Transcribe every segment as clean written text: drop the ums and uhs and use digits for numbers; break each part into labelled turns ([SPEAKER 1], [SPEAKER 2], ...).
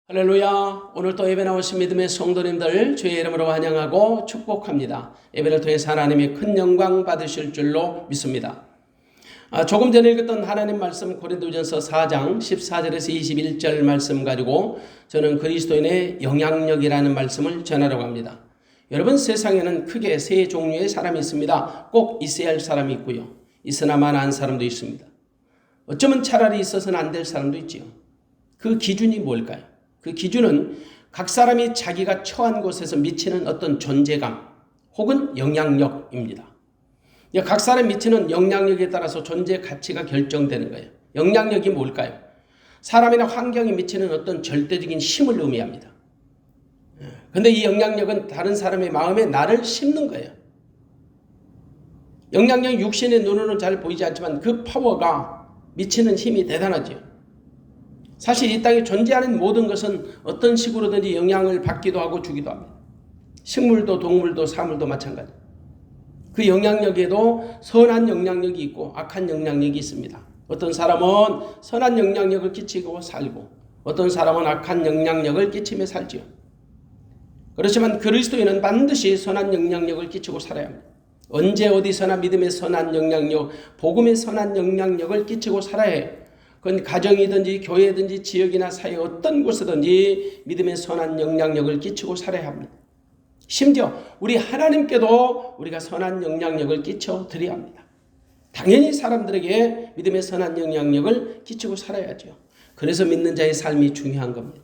[SPEAKER 1] 할렐루야. 오늘 또 예배 나오신 믿음의 성도님들 주의 이름으로 환영하고 축복합니다. 예배를 통해서 하나님이 큰 영광 받으실 줄로 믿습니다. 조금 전에 읽었던 하나님 말씀 고린도전서 4장 14절에서 21절 말씀 가지고 저는 그리스도인의 영향력이라는 말씀을 전하려고 합니다. 여러분, 세상에는 크게 세 종류의 사람이 있습니다. 꼭 있어야 할 사람이 있고요. 있으나만 한 사람도 있습니다. 어쩌면 차라리 있어서는 안 될 사람도 있지요. 그 기준이 뭘까요? 그 기준은 각 사람이 자기가 처한 곳에서 미치는 어떤 존재감 혹은 영향력입니다. 각 사람이 미치는 영향력에 따라서 존재 가치가 결정되는 거예요. 영향력이 뭘까요? 사람이나 환경이 미치는 어떤 절대적인 힘을 의미합니다. 그런데 이 영향력은 다른 사람의 마음에 나를 심는 거예요. 영향력이 육신의 눈으로는 잘 보이지 않지만 그 파워가 미치는 힘이 대단하죠. 사실 이 땅에 존재하는 모든 것은 어떤 식으로든지 영향을 받기도 하고 주기도 합니다. 식물도 동물도 사물도 마찬가지. 그 영향력에도 선한 영향력이 있고 악한 영향력이 있습니다. 어떤 사람은 선한 영향력을 끼치고 살고 어떤 사람은 악한 영향력을 끼치며 살지요. 그렇지만 그리스도인은 반드시 선한 영향력을 끼치고 살아야 합니다. 언제 어디서나 믿음의 선한 영향력, 복음의 선한 영향력을 끼치고 살아야 해요. 그건 가정이든지 교회든지 지역이나 사회 어떤 곳이든지 믿음의 선한 영향력을 끼치고 살아야 합니다. 심지어 우리 하나님께도 우리가 선한 영향력을 끼쳐 드려야 합니다. 당연히 사람들에게 믿음의 선한 영향력을 끼치고 살아야죠. 그래서 믿는 자의 삶이 중요한 겁니다.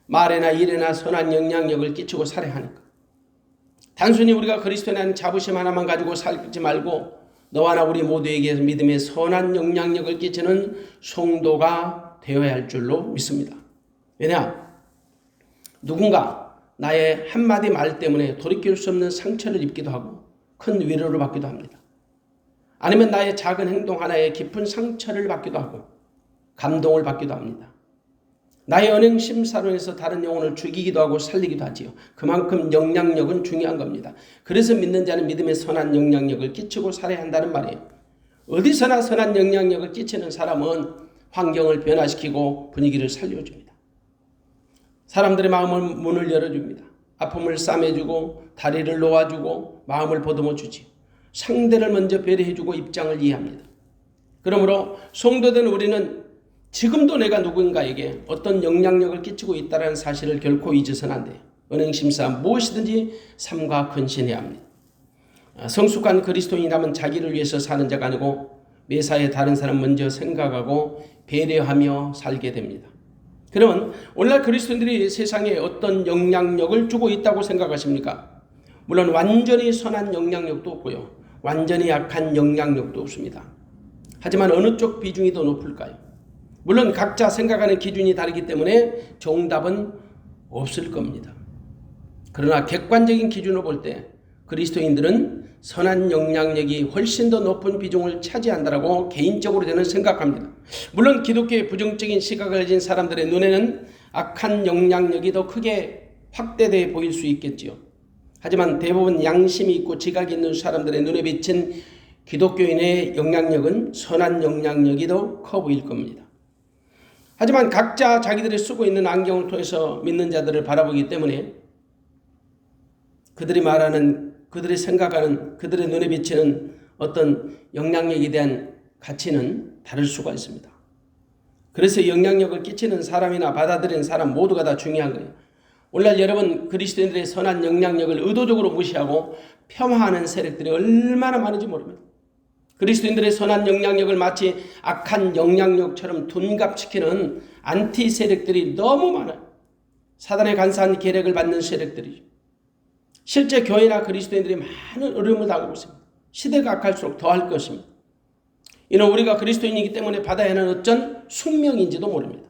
[SPEAKER 1] 말에나 일에나 선한 영향력을 끼치고 살아야 하니까. 단순히 우리가 그리스도에 대한 자부심 하나만 가지고 살지 말고 너와 나 우리 모두에게 믿음의 선한 영향력을 끼치는 성도가 되어야 할 줄로 믿습니다. 왜냐? 누군가 나의 한마디 말 때문에 돌이킬 수 없는 상처를 입기도 하고 큰 위로를 받기도 합니다. 아니면 나의 작은 행동 하나에 깊은 상처를 받기도 하고 감동을 받기도 합니다. 나의 언행 심사론에서 다른 영혼을 죽이기도 하고 살리기도 하지요. 그만큼 영향력은 중요한 겁니다. 그래서 믿는 자는 믿음의 선한 영향력을 끼치고 살아야 한다는 말이에요. 어디서나 선한 영향력을 끼치는 사람은 환경을 변화시키고 분위기를 살려줍니다. 사람들의 마음을 문을 열어줍니다. 아픔을 싸매주고 다리를 놓아주고 마음을 보듬어주지요. 상대를 먼저 배려해주고 입장을 이해합니다. 그러므로 성도된 우리는 지금도 내가 누군가에게 어떤 영향력을 끼치고 있다는 사실을 결코 잊어서는 안 돼요. 은행심사 무엇이든지 삼가 근신해야 합니다. 성숙한 그리스도인이라면 자기를 위해서 사는 자가 아니고 매사에 다른 사람 먼저 생각하고 배려하며 살게 됩니다. 그러면 오늘날 그리스도인들이 세상에 어떤 영향력을 주고 있다고 생각하십니까? 물론 완전히 선한 영향력도 없고요. 완전히 악한 영향력도 없습니다. 하지만 어느 쪽 비중이 더 높을까요? 물론 각자 생각하는 기준이 다르기 때문에 정답은 없을 겁니다. 그러나 객관적인 기준으로 볼 때 그리스도인들은 선한 영향력이 훨씬 더 높은 비중을 차지한다고 개인적으로 저는 생각합니다. 물론 기독교의 부정적인 시각을 가진 사람들의 눈에는 악한 영향력이 더 크게 확대되어 보일 수 있겠지요. 하지만 대부분 양심이 있고 지각이 있는 사람들의 눈에 비친 기독교인의 영향력은 선한 영향력이 더 커 보일 겁니다. 하지만 각자 자기들이 쓰고 있는 안경을 통해서 믿는 자들을 바라보기 때문에 그들이 말하는, 그들이 생각하는, 그들의 눈에 비치는 어떤 영향력에 대한 가치는 다를 수가 있습니다. 그래서 영향력을 끼치는 사람이나 받아들이는 사람 모두가 다 중요한 거예요. 오늘날 여러분 그리스도인들의 선한 영향력을 의도적으로 무시하고 폄하하는 세력들이 얼마나 많은지 모릅니다. 그리스도인들의 선한 영향력을 마치 악한 영향력처럼 둔갑시키는 안티 세력들이 너무 많아요. 사단의 간사한 계략을 받는 세력들이죠. 실제 교회나 그리스도인들이 많은 어려움을 당하고 있습니다. 시대가 악할수록 더할 것입니다. 이는 우리가 그리스도인이기 때문에 받아야 하는 어쩐 숙명인지도 모릅니다.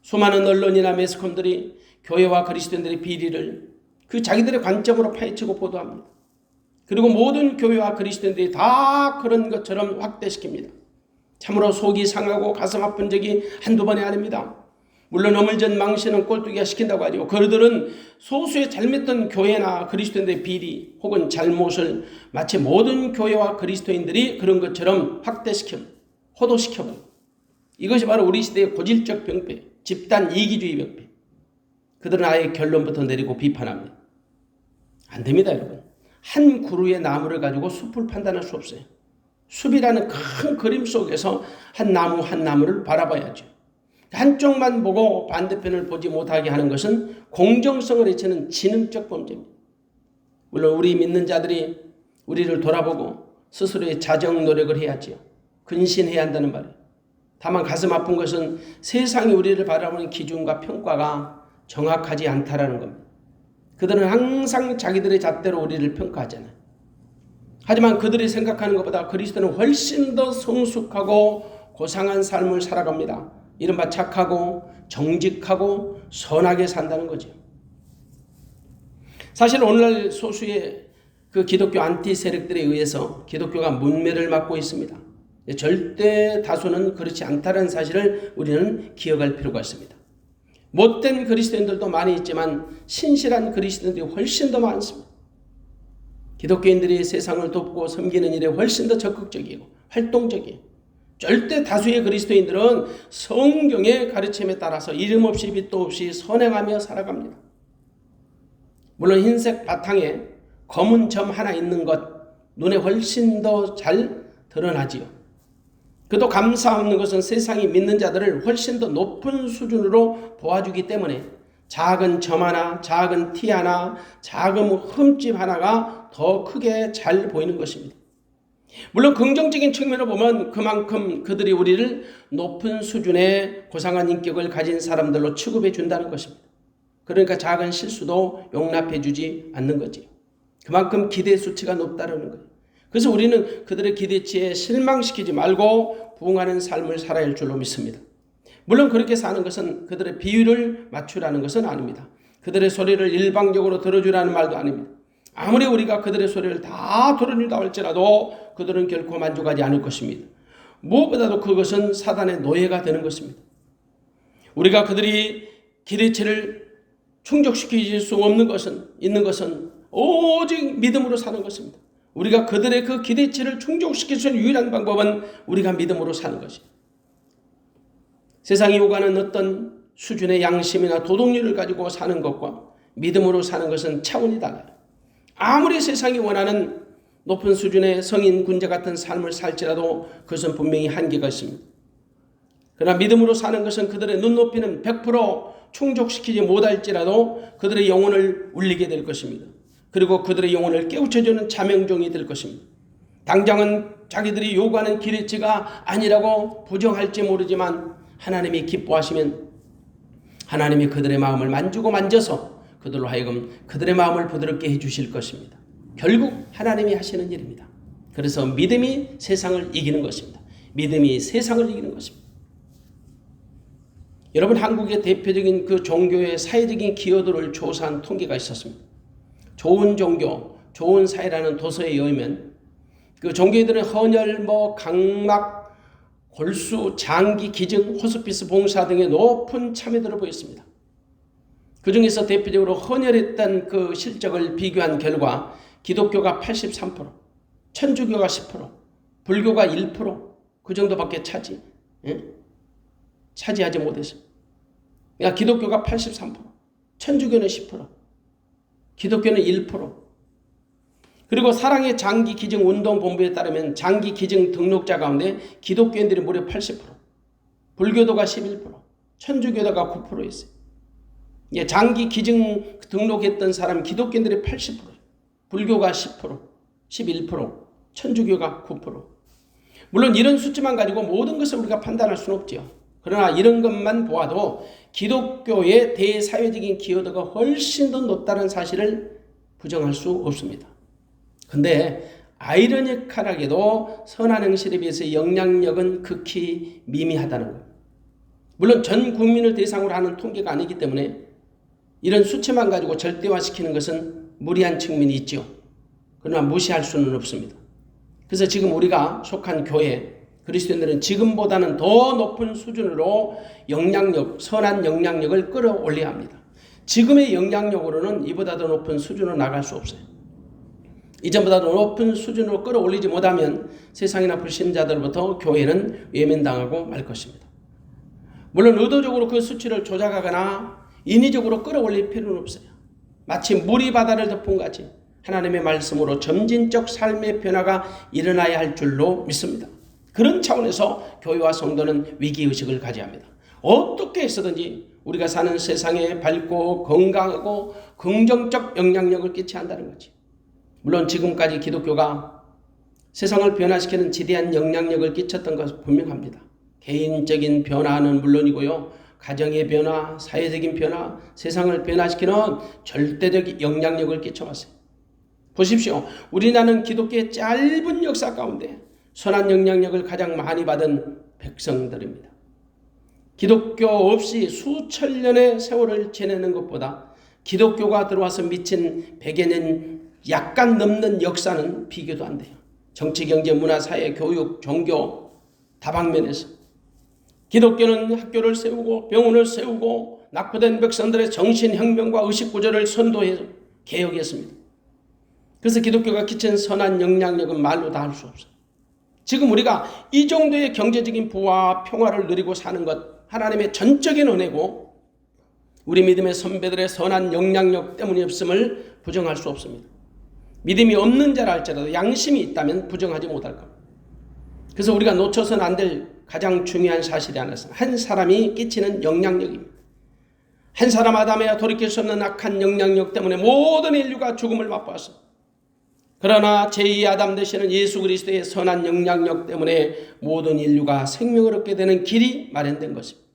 [SPEAKER 1] 수많은 언론이나 매스컴들이 교회와 그리스도인들의 비리를 그 자기들의 관점으로 파헤치고 보도합니다. 그리고 모든 교회와 그리스도인들이 다 그런 것처럼 확대시킵니다. 참으로 속이 상하고 가슴 아픈 적이 한두 번이 아닙니다. 물론 어물전 망신은 꼴뚜기가 시킨다고 하죠. 그들은 소수의 잘못된 교회나 그리스도인들의 비리 혹은 잘못을 마치 모든 교회와 그리스도인들이 그런 것처럼 확대시켜 호도시켜버립니다. 이것이 바로 우리 시대의 고질적 병폐, 집단 이기주의 병폐. 그들은 아예 결론부터 내리고 비판합니다. 안 됩니다, 여러분. 한 그루의 나무를 가지고 숲을 판단할 수 없어요. 숲이라는 큰 그림 속에서 한 나무 한 나무를 바라봐야죠. 한쪽만 보고 반대편을 보지 못하게 하는 것은 공정성을 해치는 지능적 범죄입니다. 물론 우리 믿는 자들이 우리를 돌아보고 스스로의 자정 노력을 해야지요. 근신해야 한다는 말이에요. 다만 가슴 아픈 것은 세상이 우리를 바라보는 기준과 평가가 정확하지 않다라는 겁니다. 그들은 항상 자기들의 잣대로 우리를 평가하잖아요. 하지만 그들이 생각하는 것보다 그리스도는 훨씬 더 성숙하고 고상한 삶을 살아갑니다. 이른바 착하고 정직하고 선하게 산다는 거죠. 사실 오늘날 소수의 그 기독교 안티 세력들에 의해서 기독교가 문매를 맞고 있습니다. 절대 다수는 그렇지 않다는 사실을 우리는 기억할 필요가 있습니다. 못된 그리스도인들도 많이 있지만 신실한 그리스도인들이 훨씬 더 많습니다. 기독교인들이 세상을 돕고 섬기는 일에 훨씬 더 적극적이고 활동적이에요. 절대 다수의 그리스도인들은 성경의 가르침에 따라서 이름 없이 빛도 없이 선행하며 살아갑니다. 물론 흰색 바탕에 검은 점 하나 있는 것 눈에 훨씬 더 잘 드러나지요. 그도 감사 없는 것은 세상이 믿는 자들을 훨씬 더 높은 수준으로 보아주기 때문에 작은 점 하나, 작은 티 하나, 작은 흠집 하나가 더 크게 잘 보이는 것입니다. 물론 긍정적인 측면으로 보면 그만큼 그들이 우리를 높은 수준의 고상한 인격을 가진 사람들로 취급해 준다는 것입니다. 그러니까 작은 실수도 용납해 주지 않는 거지. 그만큼 기대 수치가 높다는 거예요. 그래서 우리는 그들의 기대치에 실망시키지 말고 부응하는 삶을 살아야 할 줄로 믿습니다. 물론 그렇게 사는 것은 그들의 비율을 맞추라는 것은 아닙니다. 그들의 소리를 일방적으로 들어주라는 말도 아닙니다. 아무리 우리가 그들의 소리를 다 들어준다 할지라도 그들은 결코 만족하지 않을 것입니다. 무엇보다도 그것은 사단의 노예가 되는 것입니다. 우리가 그들이 기대치를 충족시킬 수 없는 것은 있는 것은 오직 믿음으로 사는 것입니다. 우리가 그들의 그 기대치를 충족시킬 수 있는 유일한 방법은 우리가 믿음으로 사는 것입니다. 세상이 요구하는 어떤 수준의 양심이나 도덕률을 가지고 사는 것과 믿음으로 사는 것은 차원이 달라요. 아무리 세상이 원하는 높은 수준의 성인 군자 같은 삶을 살지라도 그것은 분명히 한계가 있습니다. 그러나 믿음으로 사는 것은 그들의 눈높이는 100% 충족시키지 못할지라도 그들의 영혼을 울리게 될 것입니다. 그리고 그들의 영혼을 깨우쳐주는 자명종이 될 것입니다. 당장은 자기들이 요구하는 기대치가 아니라고 부정할지 모르지만 하나님이 기뻐하시면 하나님이 그들의 마음을 만지고 만져서 그들로 하여금 그들의 마음을 부드럽게 해주실 것입니다. 결국 하나님이 하시는 일입니다. 그래서 믿음이 세상을 이기는 것입니다. 믿음이 세상을 이기는 것입니다. 여러분, 한국의 대표적인 그 종교의 사회적인 기여도를 조사한 통계가 있었습니다. 좋은 종교, 좋은 사회라는 도서에 의하면 그 종교들은 헌혈, 각막, 골수, 장기, 기증, 호스피스 봉사 등의 높은 참여도를 보였습니다. 그 중에서 대표적으로 헌혈했던 그 실적을 비교한 결과 기독교가 83%, 천주교가 10%, 불교가 1%, 그 정도밖에 차지하지 못했습니다. 그러니까 기독교가 83%, 천주교는 10%, 기독교는 1%. 그리고 사랑의 장기 기증 운동 본부에 따르면 장기 기증 등록자 가운데 기독교인들이 무려 80%, 불교도가 11%, 천주교도가 9% 있어요. 장기 기증 등록했던 사람 기독교인들이 80%, 불교가 10%, 11%, 천주교가 9%. 물론 이런 수치만 가지고 모든 것을 우리가 판단할 수는 없죠. 그러나 이런 것만 보아도 기독교의 대사회적인 기여도가 훨씬 더 높다는 사실을 부정할 수 없습니다. 근데 아이러니컬하게도 선한 행실에 비해서 영향력은 극히 미미하다는 거예요. 물론 전 국민을 대상으로 하는 통계가 아니기 때문에 이런 수치만 가지고 절대화시키는 것은 무리한 측면이 있죠. 그러나 무시할 수는 없습니다. 그래서 지금 우리가 속한 교회 그리스도인들은 지금보다는 더 높은 수준으로 영향력, 선한 영향력을 끌어올려야 합니다. 지금의 영향력으로는 이보다 더 높은 수준으로 나갈 수 없어요. 이전보다 더 높은 수준으로 끌어올리지 못하면 세상이나 불신자들로부터 교회는 외면당하고 말 것입니다. 물론 의도적으로 그 수치를 조작하거나 인위적으로 끌어올릴 필요는 없어요. 마치 물이 바다를 덮은 같이 하나님의 말씀으로 점진적 삶의 변화가 일어나야 할 줄로 믿습니다. 그런 차원에서 교회와 성도는 위기의식을 가져야 합니다. 어떻게 해서든지 우리가 사는 세상에 밝고 건강하고 긍정적 영향력을 끼쳐야 한다는 거지. 물론 지금까지 기독교가 세상을 변화시키는 지대한 영향력을 끼쳤던 것은 분명합니다. 개인적인 변화는 물론이고요. 가정의 변화, 사회적인 변화, 세상을 변화시키는 절대적 영향력을 끼쳐왔어요. 보십시오. 우리나라는 기독교의 짧은 역사 가운데 선한 영향력을 가장 많이 받은 백성들입니다. 기독교 없이 수천 년의 세월을 지내는 것보다 기독교가 들어와서 미친 100여 년 약간 넘는 역사는 비교도 안 돼요. 정치, 경제, 문화, 사회, 교육, 종교 다방면에서 기독교는 학교를 세우고 병원을 세우고 낙후된 백성들의 정신혁명과 의식구조를 선도해서 개혁했습니다. 그래서 기독교가 끼친 선한 영향력은 말로 다 할 수 없어요. 지금 우리가 이 정도의 경제적인 부와 평화를 누리고 사는 것 하나님의 전적인 은혜고 우리 믿음의 선배들의 선한 영향력 때문이었음을 부정할 수 없습니다. 믿음이 없는 자라 할지라도 양심이 있다면 부정하지 못할 겁니다. 그래서 우리가 놓쳐서는 안 될 가장 중요한 사실이 하나 있습니다. 한 사람이 끼치는 영향력입니다. 한 사람 아담에야 돌이킬 수 없는 악한 영향력 때문에 모든 인류가 죽음을 맛보았습니다. 그러나 제2 아담 되시는 예수 그리스도의 선한 영향력 때문에 모든 인류가 생명을 얻게 되는 길이 마련된 것입니다.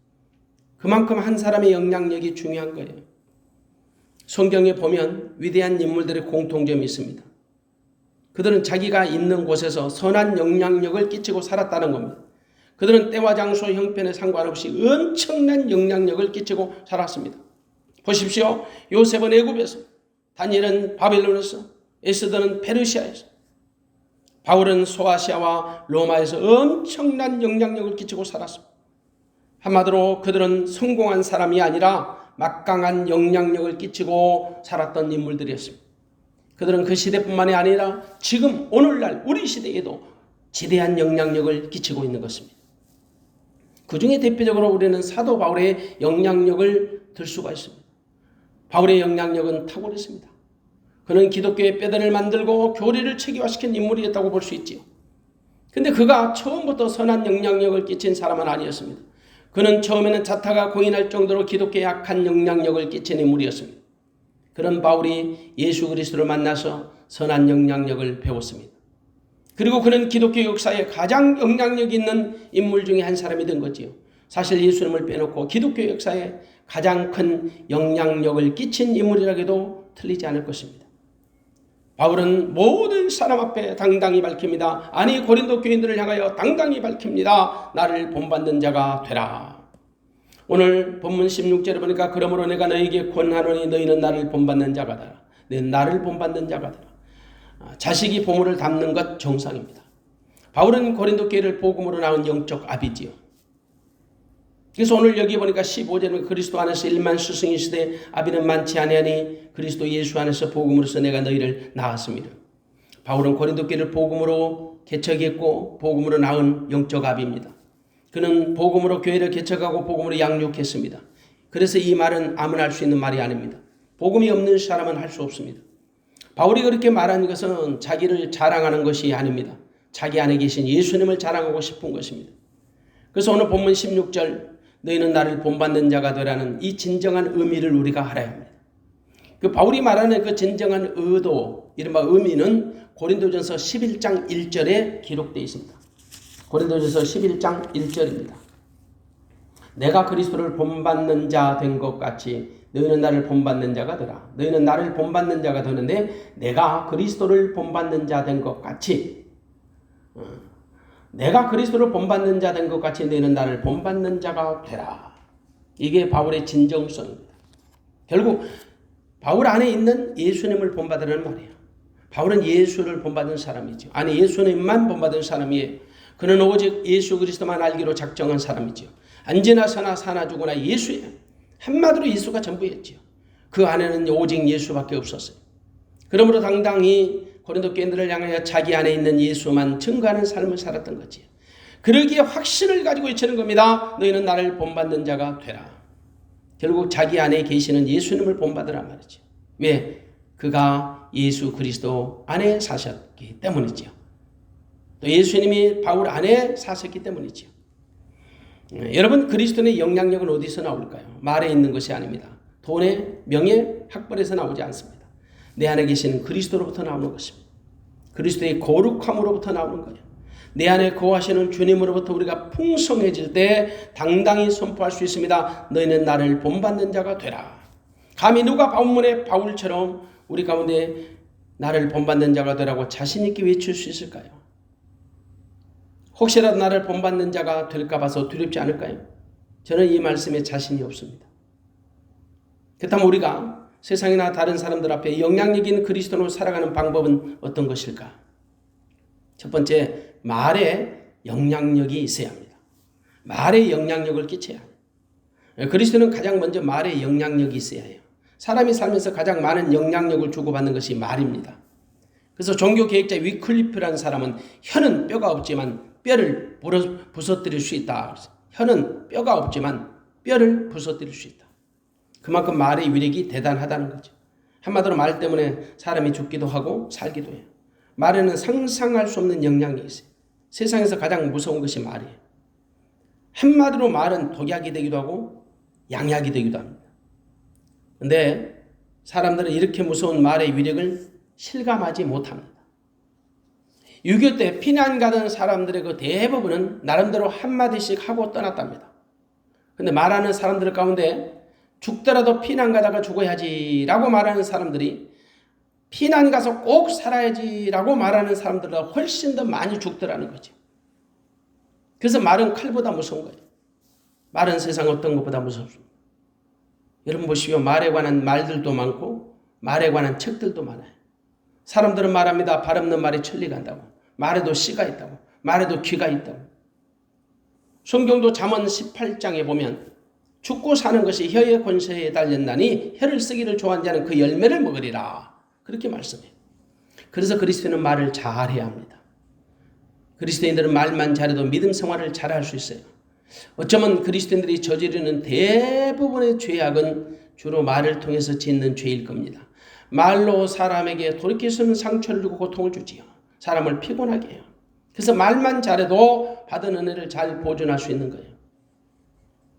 [SPEAKER 1] 그만큼 한 사람의 영향력이 중요한 거예요. 성경에 보면 위대한 인물들의 공통점이 있습니다. 그들은 자기가 있는 곳에서 선한 영향력을 끼치고 살았다는 겁니다. 그들은 때와 장소, 형편에 상관없이 엄청난 영향력을 끼치고 살았습니다. 보십시오. 요셉은 애굽에서, 다니엘은 바벨론에서, 에스더는 페르시아에서, 바울은 소아시아와 로마에서 엄청난 영향력을 끼치고 살았습니다. 한마디로 그들은 성공한 사람이 아니라 막강한 영향력을 끼치고 살았던 인물들이었습니다. 그들은 그 시대뿐만이 아니라 지금 오늘날 우리 시대에도 지대한 영향력을 끼치고 있는 것입니다. 그 중에 대표적으로 우리는 사도 바울의 영향력을 들 수가 있습니다. 바울의 영향력은 탁월했습니다. 그는 기독교의 뼈대를 만들고 교리를 체계화시킨 인물이었다고 볼 수 있지요. 근데 그가 처음부터 선한 영향력을 끼친 사람은 아니었습니다. 그는 처음에는 자타가 공인할 정도로 기독교에 악한 영향력을 끼친 인물이었습니다. 그런 바울이 예수 그리스도를 만나서 선한 영향력을 배웠습니다. 그리고 그는 기독교 역사에 가장 영향력 있는 인물 중에 한 사람이 된 거지요. 사실 예수님을 빼놓고 기독교 역사에 가장 큰 영향력을 끼친 인물이라고 해도 틀리지 않을 것입니다. 바울은 모든 사람 앞에 당당히 밝힙니다. 아니 고린도 교인들을 향하여 당당히 밝힙니다. 나를 본받는 자가 되라. 오늘 본문 16절에 보니까 그러므로 내가 너에게 권하노니 너희는 나를 본받는 자가 되라. 너희는 나를 본받는 자가 되라. 자식이 보물을 담는 것 정상입니다. 바울은 고린도 교회를 복음으로 낳은 영적 아비지요. 그래서 오늘 여기 보니까 15절에 그리스도 안에서 일만 스승이시되 아비는 많지 아니하니 그리스도 예수 안에서 복음으로서 내가 너희를 낳았습니다. 바울은 고린도 교회를 복음으로 개척했고 복음으로 낳은 영적 아비입니다. 그는 복음으로 교회를 개척하고 복음으로 양육했습니다. 그래서 이 말은 아무나 할 수 있는 말이 아닙니다. 복음이 없는 사람은 할 수 없습니다. 바울이 그렇게 말한 것은 자기를 자랑하는 것이 아닙니다. 자기 안에 계신 예수님을 자랑하고 싶은 것입니다. 그래서 오늘 본문 16절 너희는 나를 본받는 자가 되라는 이 진정한 의미를 우리가 알아야 합니다. 그 바울이 말하는 그 진정한 의도, 이른바 의미는 고린도전서 11장 1절에 기록되어 있습니다. 고린도전서 11장 1절입니다. 내가 그리스도를 본받는 자 된 것 같이 너희는 나를 본받는 자가 되라. 너희는 나를 본받는 자가 되는데 내가 그리스도를 본받는 자 된 것 같이 내가 그리스도를 본받는 자 된 것 같이 너희는 나를 본받는 자가 되라. 이게 바울의 진정성입니다. 결국 바울 안에 있는 예수님을 본받으라는 말이에요. 바울은 예수를 본받은 사람이죠. 아니 예수님만 본받은 사람이에요. 그는 오직 예수 그리스도만 알기로 작정한 사람이죠. 앉으나 서나 사나 죽으나 예수예요. 한마디로 예수가 전부였죠. 그 안에는 오직 예수밖에 없었어요. 그러므로 당당히 고린도 교인들을 향하여 자기 안에 있는 예수만 증거하는 삶을 살았던 거지. 그러기에 확신을 가지고 외치는 겁니다. 너희는 나를 본받는 자가 되라. 결국 자기 안에 계시는 예수님을 본받으란 말이죠. 왜? 그가 예수 그리스도 안에 사셨기 때문이죠. 또 예수님이 바울 안에 사셨기 때문이죠. 여러분, 그리스도인의 영향력은 어디서 나올까요? 말에 있는 것이 아닙니다. 돈에, 명예, 학벌에서 나오지 않습니다. 내 안에 계시는 그리스도로부터 나오는 것입니다. 그리스도의 거룩함으로부터 나오는 거예요. 내 안에 거하시는 주님으로부터 우리가 풍성해질 때 당당히 선포할 수 있습니다. 너희는 나를 본받는 자가 되라. 감히 누가 본문의 바울처럼 우리 가운데 나를 본받는 자가 되라고 자신 있게 외칠 수 있을까요? 혹시라도 나를 본받는 자가 될까 봐서 두렵지 않을까요? 저는 이 말씀에 자신이 없습니다. 그렇다면 우리가 세상이나 다른 사람들 앞에 영향력 있는 그리스도로 살아가는 방법은 어떤 것일까? 첫 번째, 말에 영향력이 있어야 합니다. 말에 영향력을 끼쳐야 합니다. 그리스도는 가장 먼저 말에 영향력이 있어야 해요. 사람이 살면서 가장 많은 영향력을 주고받는 것이 말입니다. 그래서 종교개혁자 위클리프라는 사람은 혀는 뼈가 없지만 뼈를 부서뜨릴 수 있다. 혀는 뼈가 없지만 뼈를 부서뜨릴 수 있다. 그만큼 말의 위력이 대단하다는 거죠. 한마디로 말 때문에 사람이 죽기도 하고 살기도 해요. 말에는 상상할 수 없는 영향이 있어요. 세상에서 가장 무서운 것이 말이에요. 한마디로 말은 독약이 되기도 하고 양약이 되기도 합니다. 그런데 사람들은 이렇게 무서운 말의 위력을 실감하지 못합니다. 6.25 때 피난 가던 사람들의 그 대부분은 나름대로 한마디씩 하고 떠났답니다. 그런데 말하는 사람들 가운데 죽더라도 피난 가다가 죽어야지라고 말하는 사람들이 피난 가서 꼭 살아야지라고 말하는 사람들보다 훨씬 더 많이 죽더라는 거죠. 그래서 말은 칼보다 무서운 거예요. 말은 세상 어떤 것보다 무섭습니다. 여러분 보시오. 말에 관한 말들도 많고 말에 관한 책들도 많아요. 사람들은 말합니다. 발 없는 말이 천리 간다고. 말에도 씨가 있다고. 말에도 귀가 있다고. 성경도 잠언 18장에 보면 죽고 사는 것이 혀의 권세에 달렸나니 혀를 쓰기를 좋아하는 자는 그 열매를 먹으리라. 그렇게 말씀해요. 그래서 그리스도인은 말을 잘해야 합니다. 그리스도인들은 말만 잘해도 믿음 생활을 잘할 수 있어요. 어쩌면 그리스도인들이 저지르는 대부분의 죄악은 주로 말을 통해서 짓는 죄일 겁니다. 말로 사람에게 돌이켜서는 상처를 주고 고통을 주지요. 사람을 피곤하게 해요. 그래서 말만 잘해도 받은 은혜를 잘 보존할 수 있는 거예요.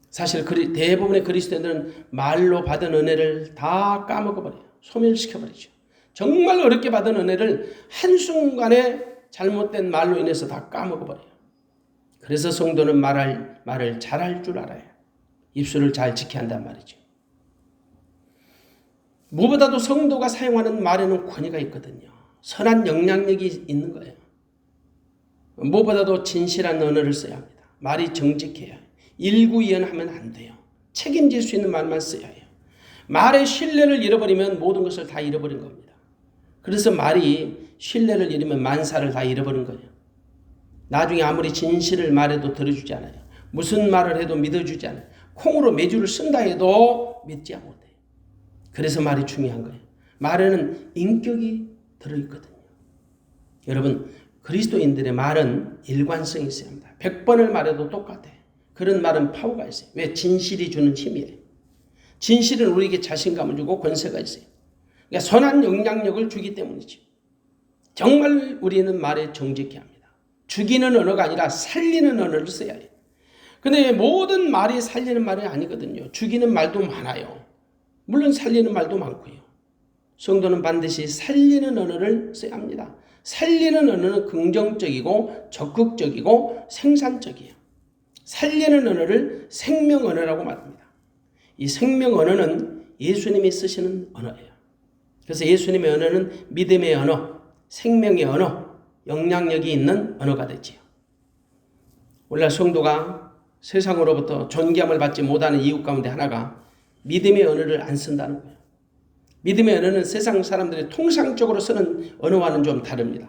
[SPEAKER 1] 사실 대부분의 그리스도인들은 말로 받은 은혜를 다 까먹어버려요. 소멸시켜버리죠. 정말 어렵게 받은 은혜를 한순간에 잘못된 말로 인해서 다 까먹어버려요. 그래서 성도는 말을 잘할 줄 알아요. 입술을 잘 지켜야 한단 말이죠. 무엇보다도 성도가 사용하는 말에는 권위가 있거든요. 선한 영향력이 있는 거예요. 무엇보다도 진실한 언어를 써야 합니다. 말이 정직해야 해요. 일구이연하면 안 돼요. 책임질 수 있는 말만 써야 해요. 말의 신뢰를 잃어버리면 모든 것을 다 잃어버린 겁니다. 그래서 말이 신뢰를 잃으면 만사를 다 잃어버린 거예요. 나중에 아무리 진실을 말해도 들어주지 않아요. 무슨 말을 해도 믿어주지 않아요. 콩으로 메주를 쓴다 해도 믿지 못해요. 그래서 말이 중요한 거예요. 말에는 인격이 들어있거든요. 여러분, 그리스도인들의 말은 일관성이 있어야 합니다. 100번을 말해도 똑같아요. 그런 말은 파워가 있어요. 왜? 진실이 주는 힘이에요. 진실은 우리에게 자신감을 주고 권세가 있어요. 그러니까 선한 영향력을 주기 때문이죠. 정말 우리는 말에 정직해야 합니다. 죽이는 언어가 아니라 살리는 언어를 써야 해요. 그런데 모든 말이 살리는 말이 아니거든요. 죽이는 말도 많아요. 물론 살리는 말도 많고요. 성도는 반드시 살리는 언어를 써야 합니다. 살리는 언어는 긍정적이고 적극적이고 생산적이에요. 살리는 언어를 생명 언어라고 말합니다. 이 생명 언어는 예수님이 쓰시는 언어예요. 그래서 예수님의 언어는 믿음의 언어, 생명의 언어, 영향력이 있는 언어가 되지요. 오늘날 성도가 세상으로부터 존경을 받지 못하는 이유 가운데 하나가 믿음의 언어를 안 쓴다는 거예요. 믿음의 언어는 세상 사람들이 통상적으로 쓰는 언어와는 좀 다릅니다.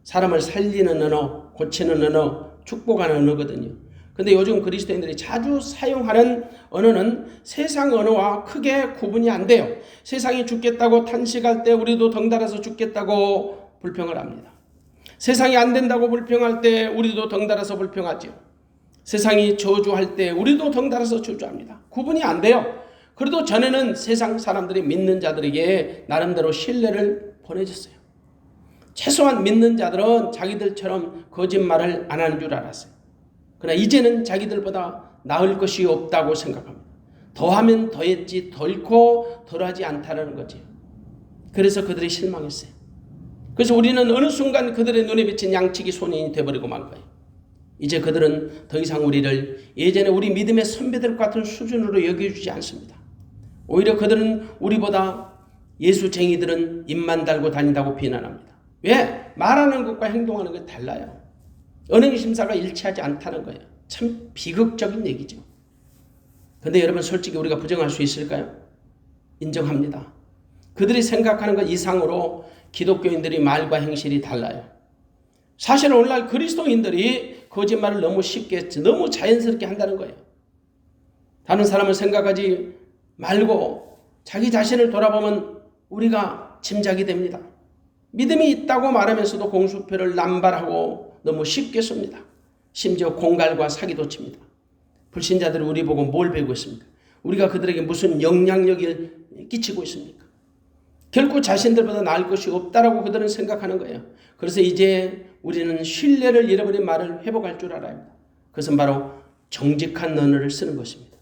[SPEAKER 1] 사람을 살리는 언어, 고치는 언어, 축복하는 언어거든요. 그런데 요즘 그리스도인들이 자주 사용하는 언어는 세상 언어와 크게 구분이 안 돼요. 세상이 죽겠다고 탄식할 때 우리도 덩달아서 죽겠다고 불평을 합니다. 세상이 안 된다고 불평할 때 우리도 덩달아서 불평하죠. 세상이 저주할 때 우리도 덩달아서 저주합니다. 구분이 안 돼요. 그래도 전에는 세상 사람들이 믿는 자들에게 나름대로 신뢰를 보내줬어요. 최소한 믿는 자들은 자기들처럼 거짓말을 안 하는 줄 알았어요. 그러나 이제는 자기들보다 나을 것이 없다고 생각합니다. 더하면 더했지 덜고 덜하지 않다는 거지. 그래서 그들이 실망했어요. 그래서 우리는 어느 순간 그들의 눈에 비친 양치기 소년이 되어버리고 만 거예요. 이제 그들은 더 이상 우리를 예전에 우리 믿음의 선배들 같은 수준으로 여겨주지 않습니다. 오히려 그들은 우리보다 예수쟁이들은 입만 달고 다닌다고 비난합니다. 왜? 말하는 것과 행동하는 게 달라요. 언행심사가 일치하지 않다는 거예요. 참 비극적인 얘기죠. 그런데 여러분 솔직히 우리가 부정할 수 있을까요? 인정합니다. 그들이 생각하는 것 이상으로 기독교인들이 말과 행실이 달라요. 사실 오늘날 그리스도인들이 거짓말을 너무 쉽게 너무 자연스럽게 한다는 거예요. 다른 사람을 생각하지 말고 자기 자신을 돌아보면 우리가 짐작이 됩니다. 믿음이 있다고 말하면서도 공수표를 남발하고 너무 쉽게 씁니다. 심지어 공갈과 사기도 칩니다. 불신자들이 우리 보고 뭘 배우고 있습니까? 우리가 그들에게 무슨 영향력을 끼치고 있습니까? 결코 자신들보다 나을 것이 없다라고 그들은 생각하는 거예요. 그래서 이제 우리는 신뢰를 잃어버린 말을 회복할 줄 알아야 합니다. 그것은 바로 정직한 언어를 쓰는 것입니다.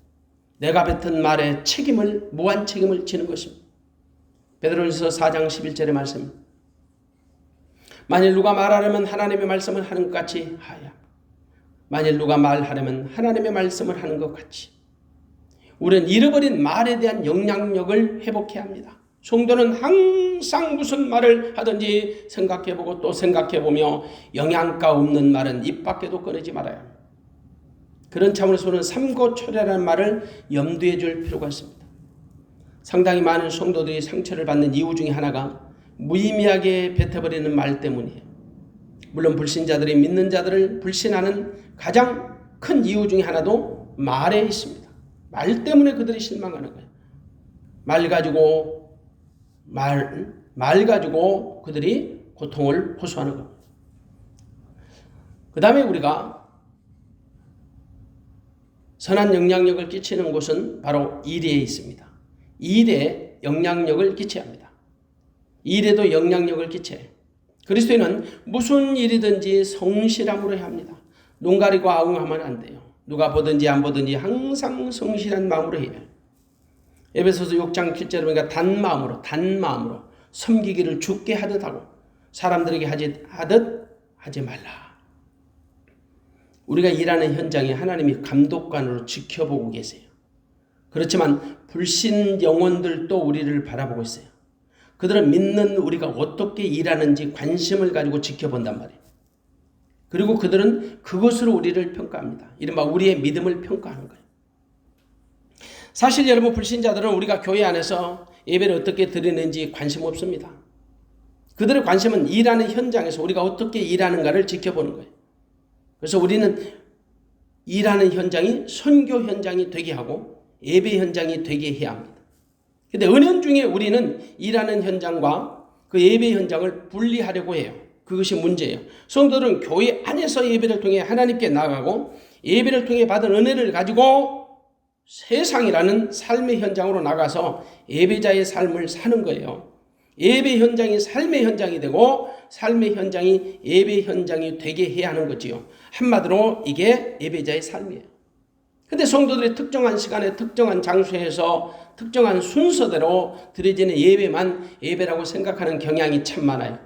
[SPEAKER 1] 내가 뱉은 말에 무한 책임을 지는 것입니다. 베드로전서 4장 11절의 말씀입니다. 만일 누가 말하려면 하나님의 말씀을 하는 것 같이 하야. 만일 누가 말하려면 하나님의 말씀을 하는 것 같이. 우리는 잃어버린 말에 대한 영향력을 회복해야 합니다. 성도는 항상 무슨 말을 하든지 생각해보고 또 생각해보며 영양가 없는 말은 입 밖에도 꺼내지 말아야 합니다. 그런 차원에서는 삼고초려라는 말을 염두에 줄 필요가 있습니다. 상당히 많은 성도들이 상처를 받는 이유 중에 하나가 무의미하게 뱉어버리는 말 때문이에요. 물론 불신자들이 믿는 자들을 불신하는 가장 큰 이유 중에 하나도 말에 있습니다. 말 때문에 그들이 실망하는 거예요. 말 가지고 그들이 고통을 호소하는 겁니다. 그 다음에 우리가 선한 영향력을 끼치는 곳은 바로 일에 있습니다. 일에 영향력을 끼쳐야 합니다. 일에도 영향력을 끼쳐요. 그리스도인은 무슨 일이든지 성실함으로 해야 합니다. 눈 가리고 아웅하면 안 돼요. 누가 보든지 안 보든지 항상 성실한 마음으로 해야 해요. 에베소서 6장 7절에 보니까 단마음으로 섬기기를 주께 하듯 하고 사람들에게 하듯 하지 말라. 우리가 일하는 현장에 하나님이 감독관으로 지켜보고 계세요. 그렇지만 불신 영혼들도 우리를 바라보고 있어요. 그들은 믿는 우리가 어떻게 일하는지 관심을 가지고 지켜본단 말이에요. 그리고 그들은 그것으로 우리를 평가합니다. 이른바 우리의 믿음을 평가하는 거예요. 사실 여러분 불신자들은 우리가 교회 안에서 예배를 어떻게 드리는지 관심 없습니다. 그들의 관심은 일하는 현장에서 우리가 어떻게 일하는가를 지켜보는 거예요. 그래서 우리는 일하는 현장이 선교 현장이 되게 하고 예배 현장이 되게 해야 합니다. 그런데 은연중에 우리는 일하는 현장과 그 예배 현장을 분리하려고 해요. 그것이 문제예요. 성도들은 교회 안에서 예배를 통해 하나님께 나아가고 예배를 통해 받은 은혜를 가지고 세상이라는 삶의 현장으로 나가서 예배자의 삶을 사는 거예요. 예배 현장이 삶의 현장이 되고 삶의 현장이 예배 현장이 되게 해야 하는 거지요. 한마디로 이게 예배자의 삶이에요. 근데 성도들이 특정한 시간에 특정한 장소에서 특정한 순서대로 드려지는 예배만 예배라고 생각하는 경향이 참 많아요.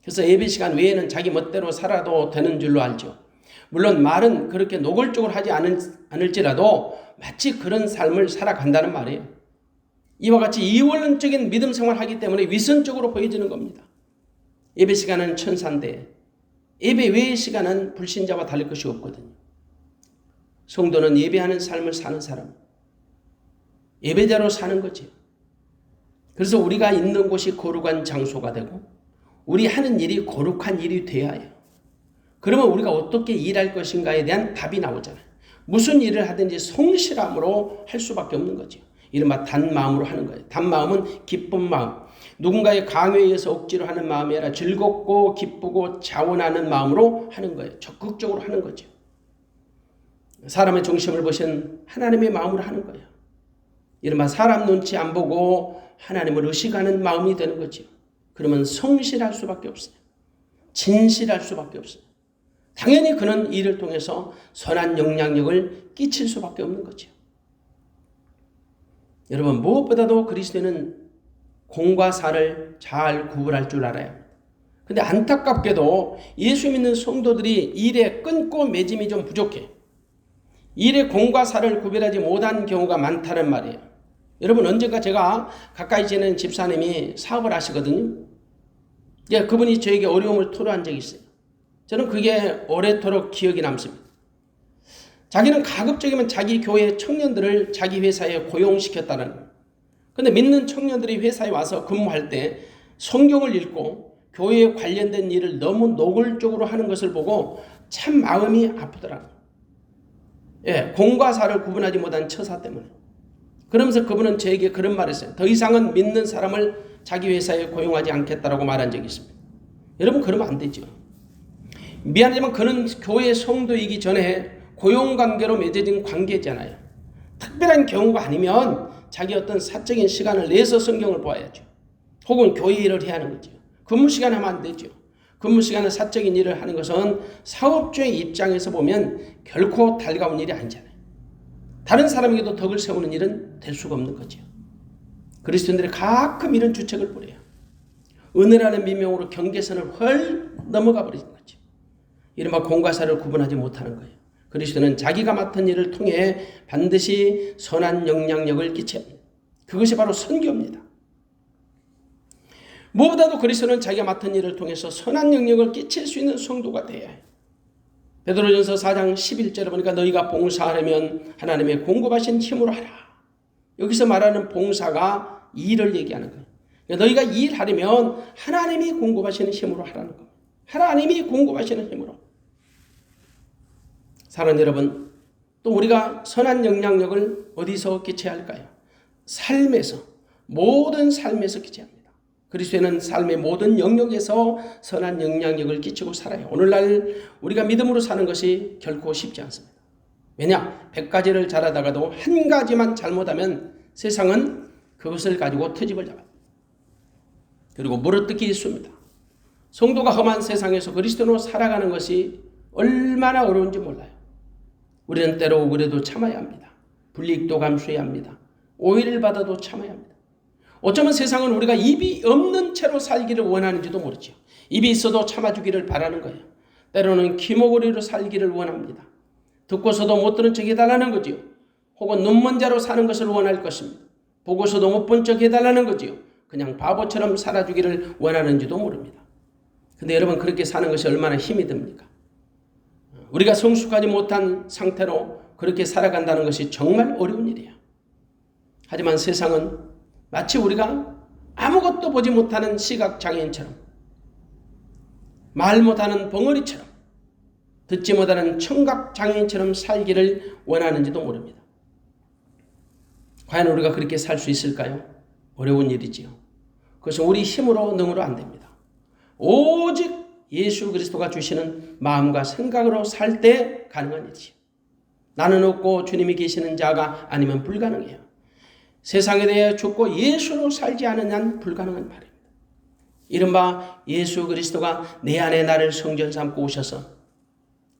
[SPEAKER 1] 그래서 예배 시간 외에는 자기 멋대로 살아도 되는 줄로 알죠. 물론 말은 그렇게 노골적으로 하지 않을지라도 마치 그런 삶을 살아간다는 말이에요. 이와 같이 이원론적인 믿음 생활을 하기 때문에 위선적으로 보여지는 겁니다. 예배 시간은 천사인데 예배 외의 시간은 불신자와 다를 것이 없거든요. 성도는 예배하는 삶을 사는 사람, 예배자로 사는 거지요. 그래서 우리가 있는 곳이 거룩한 장소가 되고 우리 하는 일이 거룩한 일이 되어야 해요. 그러면 우리가 어떻게 일할 것인가에 대한 답이 나오잖아요. 무슨 일을 하든지 성실함으로 할 수밖에 없는 거죠. 이른바 단마음으로 하는 거예요. 단마음은 기쁜 마음. 누군가의 강요에 의해서 억지로 하는 마음이 아니라 즐겁고 기쁘고 자원하는 마음으로 하는 거예요. 적극적으로 하는 거죠. 사람의 중심을 보신 하나님의 마음으로 하는 거예요. 이른바 사람 눈치 안 보고 하나님을 의식하는 마음이 되는 거죠. 그러면 성실할 수밖에 없어요. 진실할 수밖에 없어요. 당연히 그는 이를 통해서 선한 영향력을 끼칠 수밖에 없는 거죠. 여러분, 무엇보다도 그리스도인은 공과 사를 잘 구분할 줄 알아야 합니다. 근데 안타깝게도 예수 믿는 성도들이 일에 끊고 매짐이 좀 부족해. 일에 공과 사를 구별하지 못한 경우가 많다는 말이에요. 여러분, 언젠가 제가 가까이 지내는 집사님이 사업을 하시거든요. 그분이 저에게 어려움을 토로한 적이 있어요. 저는 그게 오래도록 기억이 남습니다. 자기는 가급적이면 자기 교회 청년들을 자기 회사에 고용시켰다는 거예요. 그런데 믿는 청년들이 회사에 와서 근무할 때 성경을 읽고 교회에 관련된 일을 너무 노골적으로 하는 것을 보고 참 마음이 아프더라고요. 공과 사를 구분하지 못한 처사 때문에. 그러면서 그분은 저에게 그런 말을 했어요. 더 이상은 믿는 사람을 자기 회사에 고용하지 않겠다라고 말한 적이 있습니다. 여러분, 그러면 안 되죠. 미안하지만 그는 교회 성도이기 전에 고용관계로 맺어진 관계잖아요. 특별한 경우가 아니면 자기 어떤 사적인 시간을 내서 성경을 보아야죠. 혹은 교회 일을 해야 하는 거죠. 근무 시간에 하면 안 되죠. 근무 시간에 사적인 일을 하는 것은 사업주의 입장에서 보면 결코 달가운 일이 아니잖아요. 다른 사람에게도 덕을 세우는 일은 될 수가 없는 거죠. 그리스도인들이 가끔 이런 주책을 부려요. 은혜라는 미명으로 경계선을 헐 넘어가 버리는 거죠. 이른바 공과 사를 구분하지 못하는 거예요. 그리스도는 자기가 맡은 일을 통해 반드시 선한 영향력을 끼쳐야 합니다. 그것이 바로 선교입니다. 무엇보다도 그리스도는 자기가 맡은 일을 통해서 선한 영향력을 끼칠 수 있는 성도가 되어야 해요. 베드로전서 4장 11절에 보니까 너희가 봉사하려면 하나님의 공급하신 힘으로 하라. 여기서 말하는 봉사가 일을 얘기하는 거예요. 그러니까 너희가 일하려면 하나님이 공급하시는 힘으로 하라는 거예요. 하나님이 공급하시는 힘으로. 사랑하는 여러분, 또 우리가 선한 영향력을 어디서 끼쳐야 할까요? 삶에서, 모든 삶에서 끼쳐야 합니다. 그리스도는 삶의 모든 영역에서 선한 영향력을 끼치고 살아요. 오늘날 우리가 믿음으로 사는 것이 결코 쉽지 않습니다. 왜냐? 100가지를 잘하다가도 한 가지만 잘못하면 세상은 그것을 가지고 트집을 잡아요. 그리고 물어뜯기 있습니다. 성도가 험한 세상에서 그리스도로 살아가는 것이 얼마나 어려운지 몰라요. 우리는 때로 억울해도 참아야 합니다. 불이익도 감수해야 합니다. 오해를 받아도 참아야 합니다. 어쩌면 세상은 우리가 입이 없는 채로 살기를 원하는지도 모르죠. 입이 있어도 참아주기를 바라는 거예요. 때로는 기모거리로 살기를 원합니다. 듣고서도 못 들은 척 해달라는 거지요. 혹은 눈먼 자로 사는 것을 원할 것입니다. 보고서도 못 본 척 해달라는 거지요. 그냥 바보처럼 살아주기를 원하는지도 모릅니다. 근데 여러분, 그렇게 사는 것이 얼마나 힘이 듭니까? 우리가 성숙하지 못한 상태로 그렇게 살아간다는 것이 정말 어려운 일이에요. 하지만 세상은 마치 우리가 아무것도 보지 못하는 시각장애인처럼, 말 못하는 벙어리처럼, 듣지 못하는 청각장애인처럼 살기를 원하는지도 모릅니다. 과연 우리가 그렇게 살 수 있을까요? 어려운 일이지요. 그것은 우리 힘으로 능으로 안 됩니다. 오직 예수 그리스도가 주시는 마음과 생각으로 살 때 가능한 일이지요. 나는 없고 주님이 계시는 자가 아니면 불가능해요. 세상에 대해 죽고 예수로 살지 않은 한 불가능한 말입니다. 이른바 예수 그리스도가 내 안에 나를 성전 삼고 오셔서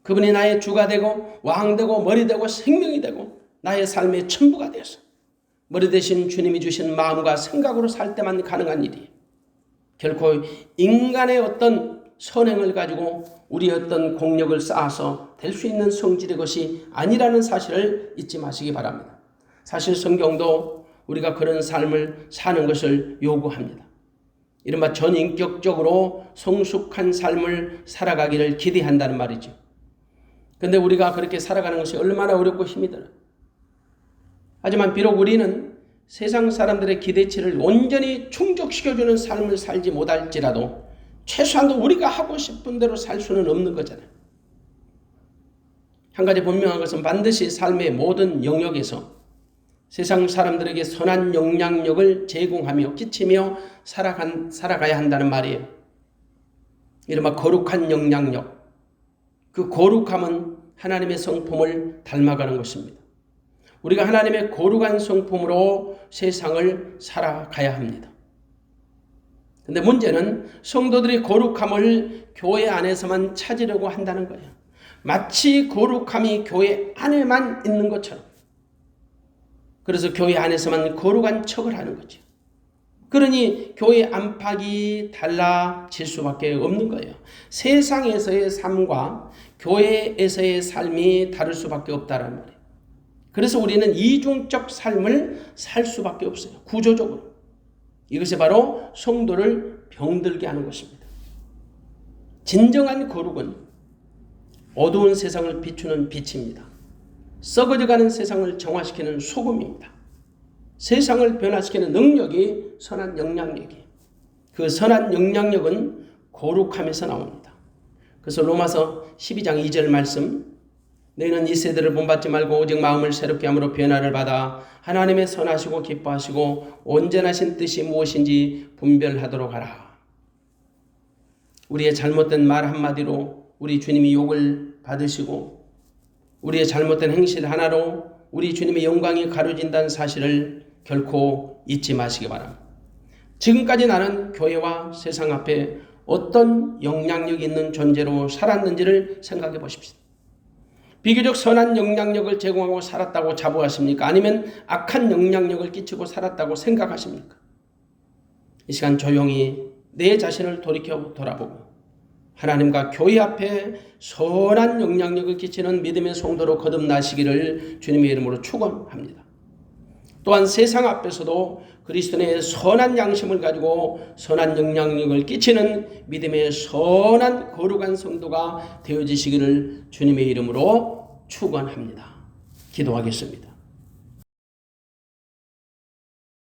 [SPEAKER 1] 그분이 나의 주가 되고 왕 되고 머리 되고 생명이 되고 나의 삶의 전부가 되어서 머리 대신 주님이 주신 마음과 생각으로 살 때만 가능한 일이에요. 결코 인간의 어떤 선행을 가지고 우리 어떤 공력을 쌓아서 될 수 있는 성질의 것이 아니라는 사실을 잊지 마시기 바랍니다. 사실 성경도 우리가 그런 삶을 사는 것을 요구합니다. 이른바 전인격적으로 성숙한 삶을 살아가기를 기대한다는 말이죠. 그런데 우리가 그렇게 살아가는 것이 얼마나 어렵고 힘이 들어요. 하지만 비록 우리는 세상 사람들의 기대치를 온전히 충족시켜주는 삶을 살지 못할지라도 최소한도 우리가 하고 싶은 대로 살 수는 없는 거잖아요. 한 가지 분명한 것은 반드시 삶의 모든 영역에서 세상 사람들에게 선한 영향력을 제공하며 끼치며 살아가야 한다는 말이에요. 이른바 거룩한 영향력. 그 거룩함은 하나님의 성품을 닮아가는 것입니다. 우리가 하나님의 거룩한 성품으로 세상을 살아가야 합니다. 근데 문제는 성도들이 거룩함을 교회 안에서만 찾으려고 한다는 거예요. 마치 거룩함이 교회 안에만 있는 것처럼. 그래서 교회 안에서만 거룩한 척을 하는 거죠. 그러니 교회 안팎이 달라질 수밖에 없는 거예요. 세상에서의 삶과 교회에서의 삶이 다를 수밖에 없다는 말이에요. 그래서 우리는 이중적 삶을 살 수밖에 없어요. 구조적으로. 이것이 바로 성도를 병들게 하는 것입니다. 진정한 거룩은 어두운 세상을 비추는 빛입니다. 썩어져가는 세상을 정화시키는 소금입니다. 세상을 변화시키는 능력이 선한 영향력이에요. 그 선한 영향력은 거룩함에서 나옵니다. 그래서 로마서 12장 2절 말씀, 너희는 이 세대를 본받지 말고 오직 마음을 새롭게 함으로 변화를 받아 하나님의 선하시고 기뻐하시고 온전하신 뜻이 무엇인지 분별하도록 하라. 우리의 잘못된 말 한마디로 우리 주님이 욕을 받으시고 우리의 잘못된 행실 하나로 우리 주님의 영광이 가려진다는 사실을 결코 잊지 마시기 바랍니다. 지금까지 나는 교회와 세상 앞에 어떤 영향력이 있는 존재로 살았는지를 생각해 보십시오. 비교적 선한 영향력을 제공하고 살았다고 자부하십니까? 아니면 악한 영향력을 끼치고 살았다고 생각하십니까? 이 시간 조용히 내 자신을 돌이켜 돌아보고 하나님과 교회 앞에 선한 영향력을 끼치는 믿음의 성도로 거듭나시기를 주님의 이름으로 축원합니다. 또한 세상 앞에서도 그리스도의 선한 양심을 가지고 선한 영향력을 끼치는 믿음의 선한 거룩한 성도가 되어지시기를 주님의 이름으로 축원합니다. 기도하겠습니다.